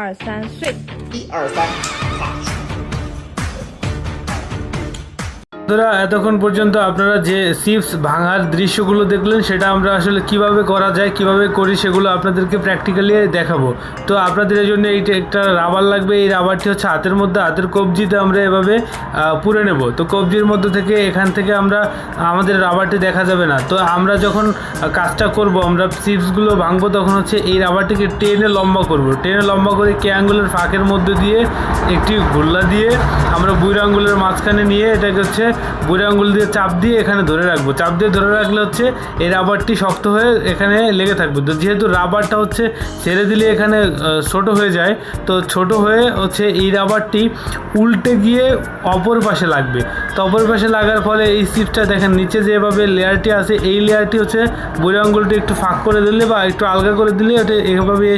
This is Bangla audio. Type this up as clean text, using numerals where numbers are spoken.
1、2、3，睡。1、2、3，爬。বন্ধুরা, এতক্ষণ পর্যন্ত আপনারা যে চিপস ভাঙার দৃশ্যগুলো দেখলেন সেটা আমরা আসলে কিভাবে করা যায়, কিভাবে করি সেগুলো আপনাদেরকে প্র্যাকটিক্যালি দেখাবো। তো আপনাদের এই জন্য এইটা একটা রাবার লাগবে। এই রাবারটি হচ্ছে হাতের মধ্যে, হাতের কবজিতে আমরা এভাবে পুরে নেব। তো কবজির মধ্যে থেকে এখান থেকে আমরা আমাদের রাবারটি দেখা যাবে না। তো আমরা যখন কাজটা করব, আমরা চিপসগুলো ভাঙবো, তখন হচ্ছে এই রাবারটিকে টেনে লম্বা করব। টেনে লম্বা করে কে আঙ্গুলের ফাঁকের মধ্যে দিয়ে একটি গোল্লা দিয়ে আমরা বুড়ো আঙ্গুলের মাঝখানে নিয়ে এটাকে হচ্ছে বুড়ো আঙ্গুল দিয়ে চাপ দিয়ে এখানে ধরে রাখবো। চাপ দিয়ে ধরে রাখলে হচ্ছে এই রাবারটি শক্ত হয়ে এখানে লেগে থাকবে। তো যেহেতু রাবারটা হচ্ছে ছেড়ে দিলে এখানে ছোট হয়ে যায়, তো ছোট হয়ে হচ্ছে এই রাবারটি উল্টে গিয়ে অপর পাশে লাগবে। তো অপর পাশে লাগার ফলে এই চিপসটা দেখেন নিচে যেভাবে লেয়ারটি আছে, এই লেয়ারটি হচ্ছে বুড়ো আঙ্গুলটি একটু ফাঁক করে দিলে বা একটু আলগা করে দিলে ওটা এভাবে